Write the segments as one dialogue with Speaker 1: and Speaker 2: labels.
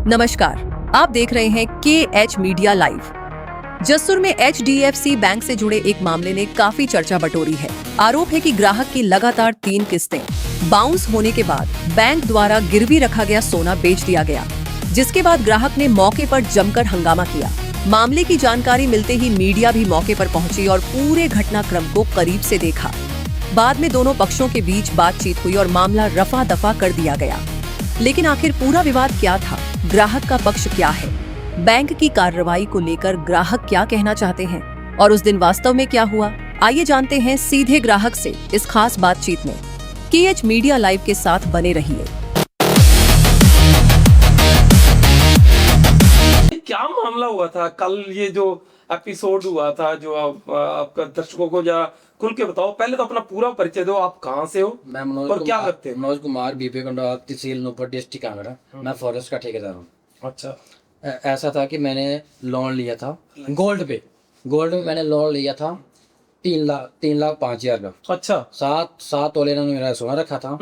Speaker 1: नमस्कार, आप देख रहे हैं KH मीडिया लाइव। जसुर में HDFC बैंक से जुड़े एक मामले ने काफी चर्चा बटोरी है। आरोप है कि ग्राहक की लगातार 3 किस्तें बाउंस होने के बाद बैंक द्वारा गिरवी रखा गया सोना बेच दिया गया, जिसके बाद ग्राहक ने मौके पर जमकर हंगामा किया। मामले की जानकारी मिलते ही मीडिया भी मौके पर पहुंची और पूरे घटनाक्रम को करीब से देखा। बाद में दोनों पक्षों के बीच बातचीत हुई और मामला रफा दफा कर दिया गया। लेकिन आखिर पूरा विवाद क्या था? ग्राहक का पक्ष क्या है? बैंक की कार्रवाई को लेकर ग्राहक क्या कहना चाहते हैं और उस दिन वास्तव में क्या हुआ? आइए जानते हैं सीधे ग्राहक से इस खास बातचीत में। KH मीडिया लाइव के साथ बने रहिए।
Speaker 2: क्या मामला हुआ था कल? ये जो एपिसोड हुआ था, जो आपका दर्शकों को जरा खुल के बताओ। पहले तो अपना पूरा परिचय दो, आप कहाँ से हो
Speaker 3: मैं मनोज
Speaker 2: और क्या करते हो?
Speaker 3: मनोज कुमार बीपी कंडोल तहसील नूपुर डिस्ट्रिक्ट कांगड़ा। मैं फॉरेस्ट का ठेकेदार हूँ।
Speaker 2: अच्छा।
Speaker 3: ऐसा था कि मैंने लोन लिया था गोल्ड में मैंने लोन लिया था 3,05,000 का।
Speaker 2: अच्छा।
Speaker 3: 7 तोले इन्होंने मेरा सोना रखा था,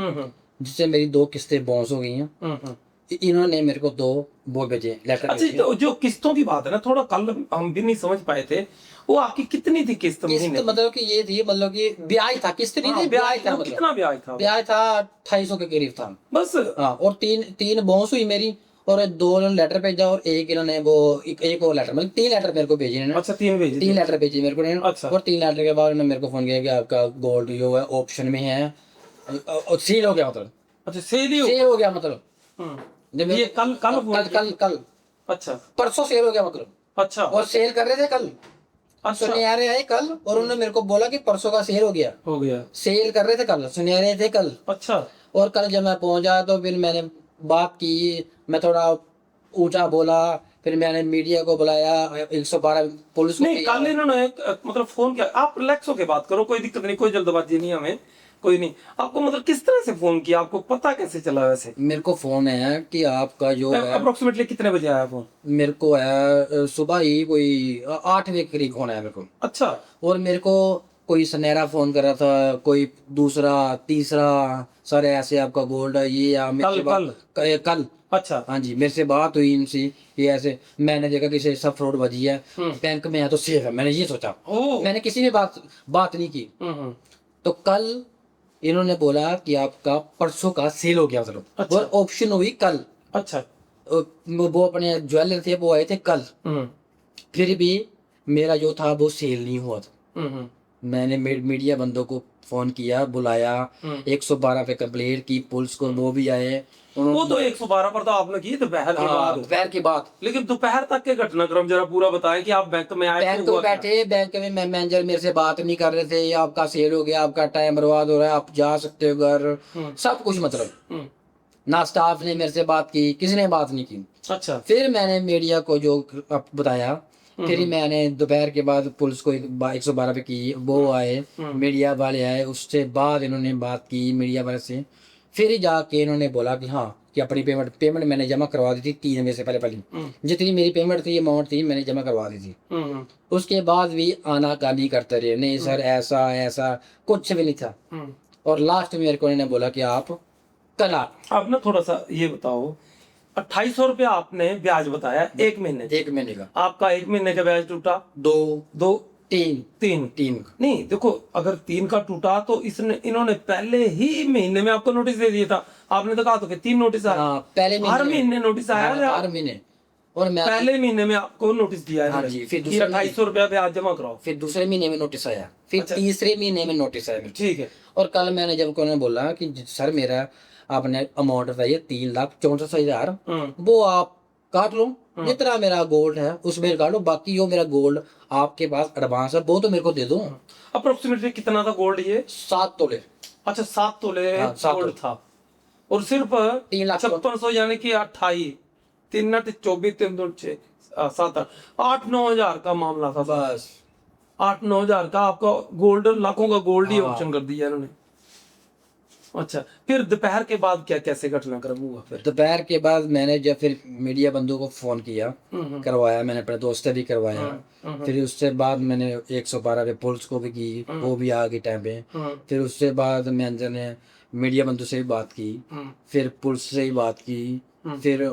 Speaker 3: जिससे मेरी 2 किस्तें बाउंस हो गई हैं। इन्होंने मेरे को 2 वो भेजे लेटर।
Speaker 2: अच्छा, तो जो किस्तों की बात है ना, थोड़ा कल हम भी नहीं समझ पाए थे, वो आपकी कितनी थी किस्त महीने?
Speaker 3: मतलब कि ये थी, मतलब कि ब्याज था, किस्त नहीं थी, ब्याज था।
Speaker 2: कितना ब्याज था?
Speaker 3: ब्याज था 2800 के करीब था
Speaker 2: बस।
Speaker 3: हाँ, और तीन बाउंस हुई मेरी, और 2 लेटर भेजा, और एक इन्होंने वो एक और लेटर, मतलब 3 लेटर मेरे को भेजे इन्होंने।
Speaker 2: अच्छा, 3 भेजे?
Speaker 3: 3 लेटर भेजे मेरे को इन्होंने।
Speaker 2: अच्छा।
Speaker 3: और 3 लेटर के बाद इन्होंने मेरे को फोन किया कि आपका गोल्ड जो है ऑप्शन में है, और सील हो गया। मतलब
Speaker 2: अच्छा, सेल
Speaker 3: हो गया, मतलब
Speaker 2: जब ये कल
Speaker 3: कल
Speaker 2: अच्छा,
Speaker 3: परसों सेल हो गया मतलब।
Speaker 2: अच्छा।
Speaker 3: और सेल कर रहे थे कल।
Speaker 2: अच्छा।
Speaker 3: सुनियारे आए कल, और उन्होंने मेरे को बोला कि परसों का सेल हो गया। सेल कर रहे थे कल, सुनियारे थे कल।
Speaker 2: अच्छा।
Speaker 3: और कल जब मैं पहुंचा तो फिर मैंने बात की, मैं थोड़ा ऊंचा बोला, फिर मैंने मीडिया को बुलाया, 112 पुलिस को।
Speaker 2: नहीं, कल इन्होंने मतलब फोन किया। आप रिलैक्स होके बात करो, कोई दिक्कत नहीं, कोई जल्दबाजी नहीं हमें, कोई नहीं। आपको मतलब किस तरह से फोन किया, आपको पता कैसे चला? वैसे
Speaker 3: मेरे को फोन है कि आपका जो है,
Speaker 2: अप्रोक्सीमेटली कितने बजे आया फोन?
Speaker 3: मेरे को है सुबह ही कोई 8 बजे करीब फोन आया मेरे को।
Speaker 2: अच्छा।
Speaker 3: और मेरे को कोई सनेरा फोन कर रहा था, कोई दूसरा तीसरा, सर ऐसे आपका गोल्ड है ये, या कल।
Speaker 2: अच्छा।
Speaker 3: हाँ जी, मेरे से बात हुई इनसे, ये ऐसे। मैंने देखा कि सब फ्रॉड बजी है, बैंक में है तो सेफ है, मैंने ये सोचा। मैंने किसी ने बात नहीं की। तो कल इन्होंने बोला कि आपका परसों का सेल हो गया, मतलब।
Speaker 2: अच्छा।
Speaker 3: और ऑप्शन हुई कल।
Speaker 2: अच्छा।
Speaker 3: वो अपने ज्वेलर थे, वो आए थे कल। फिर भी मेरा जो था वो सेल नहीं हुआ था। मैंने मीडिया बंदों को फोन किया, बुलाया, 112 पे कंप्लेंट की, पुलिस को वो भी आए।
Speaker 2: वो तो 112 पर तो आपने की दोपहर
Speaker 3: की बात।
Speaker 2: लेकिन दोपहर तक के घटनाक्रम जरा पूरा बताएं कि आप बैंक में आए,
Speaker 3: बैंक में बैठे, बैंक में मैनेजर मेरे से बात नहीं कर रहे थे, आपका सेल हो गया, आपका टाइम बर्बाद हो रहा है, आप जा सकते हो घर, सब कुछ, मतलब। ना स्टाफ ने मेरे से बात की, किसी ने बात नहीं की।
Speaker 2: अच्छा।
Speaker 3: फिर मैंने मीडिया को जो बताया, फिर मैंने दोपहर के बाद पुलिस को 112 पे की, वो आए, मीडिया वाले आए, उससे बाद इन्होंने बात की मीडिया वाले से। फिर जाके इन्होंने बोला कि हाँ, कि अपनी पेमेंट मैंने जमा करवा दी थी 3 बजे से पहले जितनी मेरी पेमेंट थी, अमाउंट थी, मैंने जमा करवा दी थी। उसके बाद भी आनाकानी करते रहे, नहीं सर ऐसा कुछ भी नहीं था। और लास्ट में मेरे को इन्होंने बोला कि आप कल
Speaker 2: आप ना थोड़ा सा ये बताओ, 2800 रुपया आपने ब्याज बताया एक महीने
Speaker 3: का।
Speaker 2: आपका 1 महीने का ब्याज टूटा?
Speaker 3: 2 3
Speaker 2: नहीं, देखो, अगर 3 का टूटा तो इन्होंने पहले ही महीने में आपको नोटिस दे दिया था। आपने तो कहा तो कि 3 नोटिस आया।
Speaker 3: पहले
Speaker 2: हर महीने नोटिस आया?
Speaker 3: हर महीने। और मैं
Speaker 2: पहले महीने में आपको नोटिस दिया है?
Speaker 3: हाँ जी। फिर
Speaker 2: 2800 रुपया ब्याज जमा कराओ।
Speaker 3: फिर दूसरे महीने में नोटिस आया, फिर तीसरे महीने में नोटिस आया।
Speaker 2: ठीक है।
Speaker 3: और कल मैंने जब उन्होंने बोला कि सर मेरा आपने अमाउंट बताइए 3,64,000, वो आप काट लो, जितना मेरा गोल्ड है उसमें काट लो, बाकी जो मेरा गोल्ड आपके पास एडवांस है वो तो मेरे को दे दो।
Speaker 2: अप्रोक्सीमेटली कितना था गोल्ड ये?
Speaker 3: 7 तोले।
Speaker 2: अच्छा, 7 तोले गोल्ड था, और सिर्फ 3,56,000, यानी कि 28 3 8 24 3 2 6 7 8 9 हजार का मामला था।
Speaker 3: बस
Speaker 2: 8 9 हजार का आपका गोल्ड, लाखों का गोल्ड ही ऑप्शन कर दिया इन्होंने। अच्छा, फिर दोपहर के बाद क्या कैसे घटनाक्रम हुआ? फिर
Speaker 3: दोपहर के बाद मैंने जब फिर मीडिया बंधुओं को फोन किया, करवाया, मैंने अपने दोस्त से भी करवाया। फिर उससे बाद मैंने 112 पे पुलिस को भी की, वो भी आ गई टाइम पे। फिर उससे बाद मैंने मीडिया बंधु से भी बात की, फिर पुलिस से भी बात की, फिर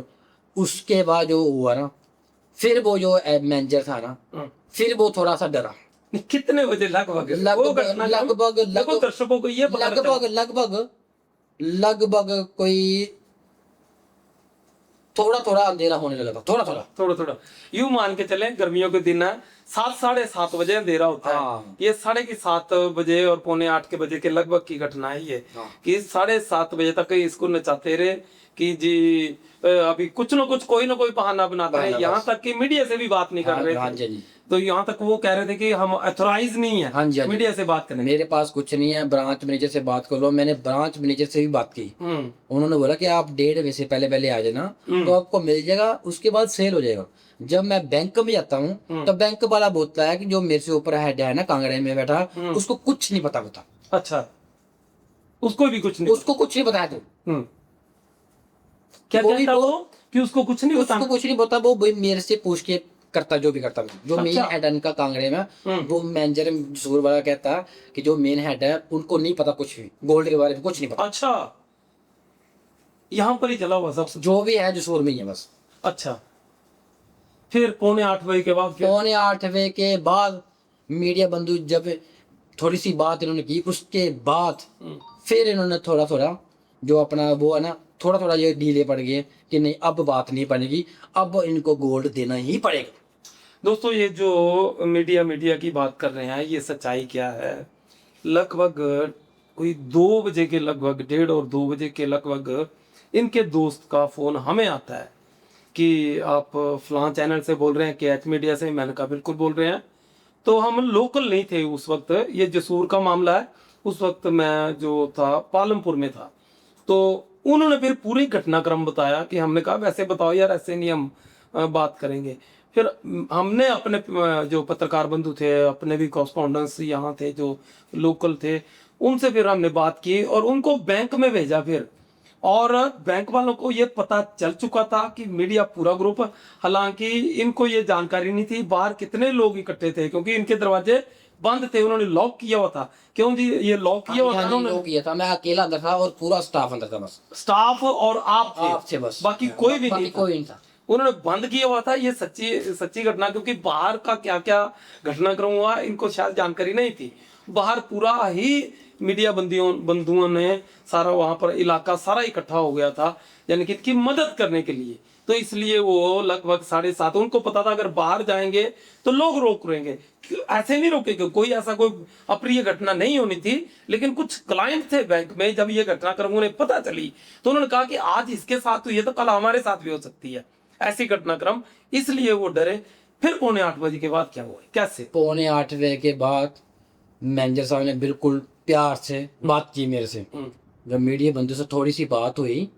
Speaker 3: उसके बाद जो हुआ ना, फिर वो जो मैनेजर था ना, फिर वो थोड़ा सा डरा।
Speaker 2: कितने बजे लगभग वो घटना
Speaker 3: लगभग
Speaker 2: देखो दर्शकों को ये पता
Speaker 3: लगभग कोई थोड़ा अंधेरा होने लगा था,
Speaker 2: थोड़ा यूं मान के चले गर्मियों के दिन है, 7 साढ़े 7 बजे अंधेरा होता है।
Speaker 3: हाँ।
Speaker 2: ये 7:30 बजे और पौने 8 के बजे के लगभग की घटना है ये।
Speaker 3: हाँ।
Speaker 2: कि 7:30 बजे तक इसको नचाते रहे कि जी अभी कुछ ना कुछ कोई ना कोई बहाना बनाते रहे। यहाँ तक कि मीडिया से भी बात नहीं कर रहे
Speaker 3: हाँ
Speaker 2: थे।
Speaker 3: जी।
Speaker 2: तो यहाँ तक वो कह रहे थे कि हम अथोराइज नहीं है
Speaker 3: हाँ जी, हाँ जी।
Speaker 2: मीडिया से बात करने।
Speaker 3: मेरे पास कुछ नहीं है, ब्रांच मैनेजर से बात कर लो। मैंने ब्रांच मैनेजर से भी बात की। उन्होंने बोला कि आप 1:30 बजे से पहले आ जाना, तो आपको मिल जाएगा, उसके बाद सेल हो जाएगा। जब मैं बैंक में जाता हूँ तो बैंक वाला बोलता है कि जो मेरे से ऊपर हेड है ना कांगड़े में बैठा, उसको कुछ नहीं पता होता।
Speaker 2: अच्छा, उसको भी कुछ नहीं,
Speaker 3: उसको कुछ नहीं बताया। तो
Speaker 2: क्या कहता वो कि उसको कुछ नहीं पता,
Speaker 3: उसको कुछ नहीं पता। वो मेरे से पूछ के करता जो भी करता। जो मेन हेड है इनका कांगड़े में, वो मैनेजर जसूर वाला कहता कि जो मेन हेड है उनको नहीं पता कुछ भी, गोल्ड के बारे में कुछ नहीं पता।
Speaker 2: अच्छा, यहाँ पर ही चला हुआ सब
Speaker 3: जो भी है जसूर में ही है बस।
Speaker 2: अच्छा, फिर पौने 8 बजे के बाद,
Speaker 3: पौने 8 बजे के बाद मीडिया बंधु जब थोड़ी सी बात इन्होंने की, उसके बाद फिर इन्होंने थोड़ा जो अपना वो है ना, थोड़ा ये ढीले पड़ गए कि नहीं अब बात नहीं बनेगी, अब इनको गोल्ड देना ही पड़ेगा।
Speaker 2: दोस्तों ये जो मीडिया की बात कर रहे हैं, ये सच्चाई क्या है? लगभग कोई 2 बजे के लगभग, 1:30 और 2 बजे के लगभग इनके दोस्त का फोन हमें आता है कि आप फलां चैनल से बोल रहे हैं, कि एच मीडिया से। मैंने कहा बिल्कुल बोल रहे हैं। तो हम लोकल नहीं थे उस वक्त, ये जसूर का मामला है। उस वक्त मैं जो था पालमपुर में था। तो उन्होंने फिर पूरी घटनाक्रम बताया कि हमने कहा वैसे बताओ यार, ऐसे नहीं हम बात करेंगे। फिर हमने अपने जो पत्रकार बंधु थे, अपने भी कॉरेस्पॉन्डेंट्स यहाँ थे जो लोकल थे, उनसे फिर हमने बात की और उनको बैंक में भेजा फिर। और बैंक वालों को ये पता चल चुका था कि मीडिया पूरा ग्रुप, हालांकि इनको ये जानकारी नहीं थी बाहर कितने लोग इकट्ठे थे, क्योंकि इनके दरवाजे बंद थे, उन्होंने लॉक किया हुआ था। क्यों जी? ये लॉक किया हुआ था उन्होंने,
Speaker 3: लॉक किया था। मैं अकेला अंदर था और पूरा स्टाफ अंदर था, बस
Speaker 2: स्टाफ और आप थे
Speaker 3: बस,
Speaker 2: बाकी कोई भी नहीं
Speaker 3: था।
Speaker 2: उन्होंने बंद किया हुआ था। ये सच्ची घटना, क्योंकि बाहर का क्या क्या घटनाक्रम हुआ इनको शायद जानकारी नहीं थी। बाहर पूरा ही मीडिया बंधुओं ने सारा वहां पर इलाका सारा इकट्ठा हो गया था, यानी कि इनकी मदद करने के लिए। तो इसलिए वो लगभग 7:30, उनको पता था अगर बाहर जाएंगे तो लोग रोक रहेंगे, ऐसे नहीं रोकेंगे। कोई ऐसा कोई अप्रिय घटना नहीं होनी थी, लेकिन कुछ क्लाइंट थे बैंक में, जब ये घटनाक्रम उन्हें पता चली तो उन्होंने कहा कि आज इसके साथ हुई है तो कल हमारे साथ भी हो सकती है ऐसी घटनाक्रम, इसलिए वो डरे। फिर पौने 8 बजे के बाद क्या हुआ, कैसे?
Speaker 3: पौने 8 बजे के बाद मैनेजर साहब ने बिल्कुल प्यार से बात की मेरे से। जब मीडिया बंधु से थोड़ी सी बात हुई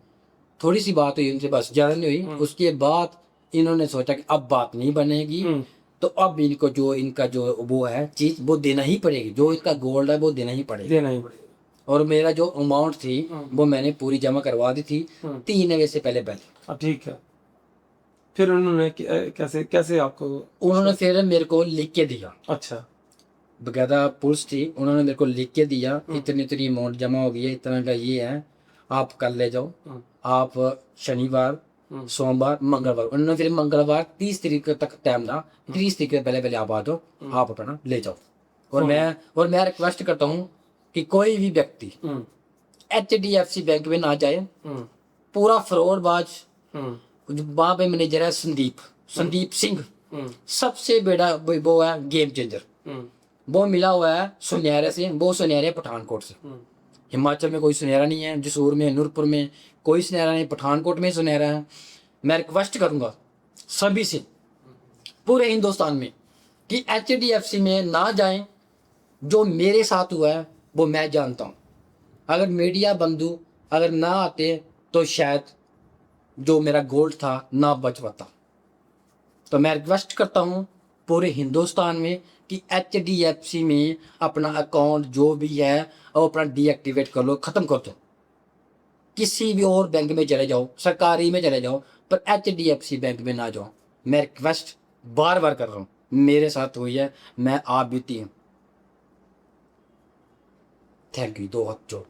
Speaker 3: उनसे, बस ज्यादा नहीं हुई। उसके बाद इन्होंने सोचा कि अब बात नहीं बनेगी, तो अब इनको जो इनका जो वो है चीज वो देना ही पड़ेगी, जो इनका गोल्ड है वो देना ही पड़ेगा। और मेरा जो अमाउंट थी वो मैंने पूरी जमा करवा दी थी 3 बजे से पहले।
Speaker 2: ठीक है। फिर उन्होंने कैसे आपको?
Speaker 3: उन्होंने फिर मेरे को लिख के दिया।
Speaker 2: अच्छा,
Speaker 3: बकायदा पुलिस थी, उन्होंने मेरे को लिख के दिया, इतनी अमाउंट जमा हो गई है, इतना का ये है, आप कल ले जाओ। आप शनिवार, सोमवार, मंगलवार, उन्होंने फिर मंगलवार 30 तारीख तक टाइम था, 30 तारीख के पहले आप आ जाओ, आप अपना ले जाओ। और मैं रिक्वेस्ट करता हूँ कि कोई भी व्यक्ति HDFC बैंक में ना जाए। पूरा फ्रॉडबाज, वहां पे मैनेजर है संदीप सिंह, सबसे बड़ा वो है गेम चेंजर। वो मिला हुआ है सुनहरे से, वो सुनहरे पठानकोट से। हिमाचल में कोई सुनहरा नहीं है, जसूर में, नूरपुर में कोई सुनहरा नहीं, पठानकोट में सुनहरा है। मैं रिक्वेस्ट करूंगा सभी से पूरे हिंदुस्तान में कि HDFC में ना जाएं। जो मेरे साथ हुआ है वो मैं जानता हूं। अगर मीडिया बंधु अगर ना आते तो शायद जो मेरा गोल्ड था ना बच पाता। तो मैं रिक्वेस्ट करता हूं पूरे हिंदुस्तान में कि HDFC में अपना अकाउंट जो भी है वो अपना डीएक्टिवेट कर लो, ख़त्म कर दो। किसी भी और बैंक में चले जाओ, सरकारी में चले जाओ, पर HDFC बैंक में ना जाओ। मैं रिक्वेस्ट बार बार कर रहा हूँ, मेरे साथ हुई है, मैं आप बीती हूँ। थैंक यू, 2 हाथ जोड़।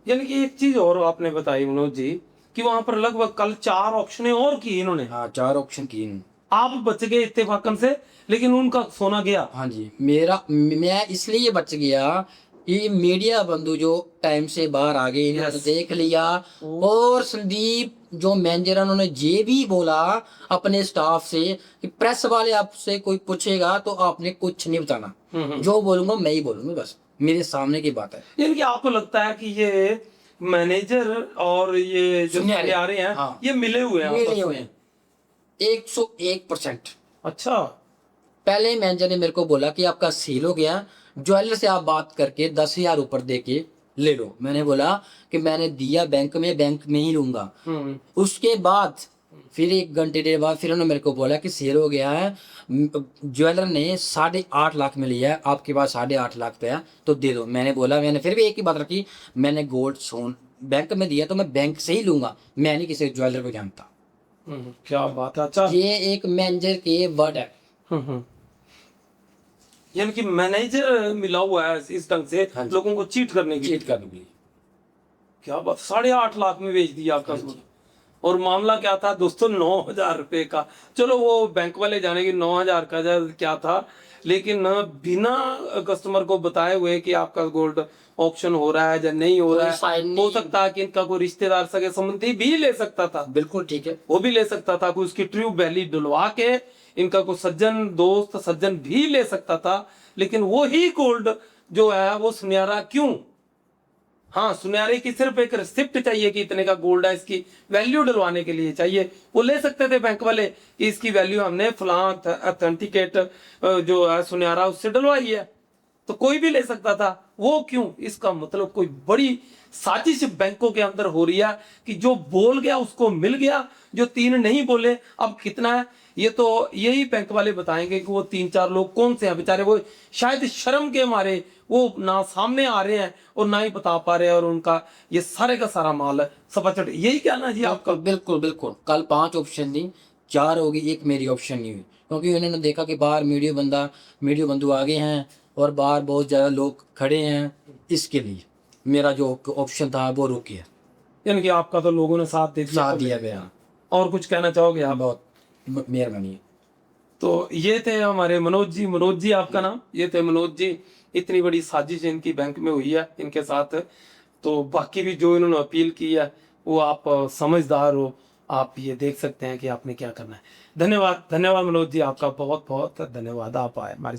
Speaker 2: यानी कि एक चीज और आपने बताई मनोज जी कि वहां पर लगभग कल 4 ऑप्शनें और की इन्होंने।
Speaker 3: हाँ 4 ऑप्शन की।
Speaker 2: आप बच गए इत्तेफाकन से, लेकिन उनका सोना गया।
Speaker 3: हाँ जी, मैं इसलिए बच गया कि मीडिया बंधु जो टाइम से बाहर आ गए, इन्होंने
Speaker 2: Yes.
Speaker 3: देख लिया। और संदीप जो मैनेजर, उन्होंने ये भी बोला अपने स्टाफ से कि प्रेस वाले आपसे कोई पूछेगा तो आपने कुछ नहीं बताना, जो बोलूंगा मैं ही बोलूंगा, बस मेरे सामने की बात है।
Speaker 2: यानी कि आपको लगता है कि ये मैनेजर और ये जो
Speaker 3: सुनियारे,
Speaker 2: सुनियारे हैं,
Speaker 3: हाँ,
Speaker 2: ये मिले हुए हैं
Speaker 3: मिले
Speaker 2: आपस
Speaker 3: हुए
Speaker 2: में?
Speaker 3: हैं 101%।
Speaker 2: अच्छा।
Speaker 3: पहले मैनेजर ने मेरे को बोला कि आपका सेल हो गया, ज्वेलर से आप बात करके 10,000 ऊपर दे के ले लो। मैंने बोला कि मैंने दिया बैंक में ही लूंगा। उसके बाद फिर 1 घंटे देर बाद फिर उन्होंने मेरे को बोला कि सेल हो गया है, ज्वेलर ने 8.5 लाख में लिया है, आपके पास 8.5 लाख पे है तो दे दो। मैंने फिर भी एक ही बात रखी, मैंने गोल्ड सोन बैंक में दिया तो मैं बैंक से ही लूंगा, मैं नहीं किसी ज्वेलर को जानता।
Speaker 2: क्या बात है। अच्छा।
Speaker 3: ये एक मैनेजर के वर्ड है।
Speaker 2: यानी कि मैनेजर मिला हुआ है इस ढंग से
Speaker 3: हाँ जी।
Speaker 2: लोगों को चीट करने की।
Speaker 3: चीट करने के लिए।
Speaker 2: क्या बात, 8.5 लाख में बेच दिया आपका सोना। और मामला क्या था दोस्तों, 9,000 रुपए का। चलो वो बैंक वाले जाने की 9,000 का क्या था, लेकिन बिना कस्टमर को बताए हुए कि आपका गोल्ड ऑक्शन हो रहा है या नहीं हो रहा है, हो सकता है कि इनका कोई रिश्तेदार सगे संबंधी भी ले सकता था।
Speaker 3: बिल्कुल ठीक है,
Speaker 2: वो भी ले सकता था, कोई उसकी ट्रू वैली डलवा के इनका कोई सज्जन दोस्त सज्जन भी ले सकता था। लेकिन वो ही गोल्ड जो है वो सुनहरा क्यों? हाँ, सुनहरे की सिर्फ एक रिसिप्ट चाहिए कि इतने का गोल्ड है, इसकी वैल्यू डलवाने के लिए चाहिए। वो ले सकते थे बैंक वाले कि इसकी वैल्यू हमने फलां ऑथेंटिकेट जो है सुनहरा उससे डलवाई है, तो कोई भी ले सकता था। वो क्यों? इसका मतलब कोई बड़ी साजिश बैंकों के अंदर हो रही है कि जो बोल गया उसको मिल गया, जो 3 नहीं बोले अब कितना है ये तो यही बैंक वाले बताएंगे कि वो 3-4 लोग कौन से हैं बेचारे। वो शायद शर्म के मारे वो ना सामने आ रहे हैं और ना ही बता पा रहे हैं, और उनका ये सारे का सारा माल सपाचट। यही कहना जी आपका?
Speaker 3: बिल्कुल बिल्कुल। कल 5 ऑप्शन थी, 4 होगी, एक मेरी ऑप्शन नहीं हुई, क्योंकि उन्होंने देखा कि बाहर मीडिया बंधु आ गए हैं और बाहर बहुत ज्यादा लोग खड़े हैं, इसके लिए मेरा जो ऑप्शन था वो रुक गया।
Speaker 2: यानी कि आपका तो लोगों ने साथ दिया
Speaker 3: गया।
Speaker 2: और कुछ कहना चाहोगे आप?
Speaker 3: बहुत मेहरबानी।
Speaker 2: तो ये थे हमारे मनोज जी। मनोज जी आपका नाम? ये थे मनोज जी। इतनी बड़ी साजिश इनकी बैंक में हुई है इनके साथ। तो बाकी भी जो इन्होंने अपील की है वो आप समझदार हो, आप ये देख सकते हैं कि आपने क्या करना है। धन्यवाद, धन्यवाद मनोज जी, आपका बहुत बहुत धन्यवाद, आप आए हमारे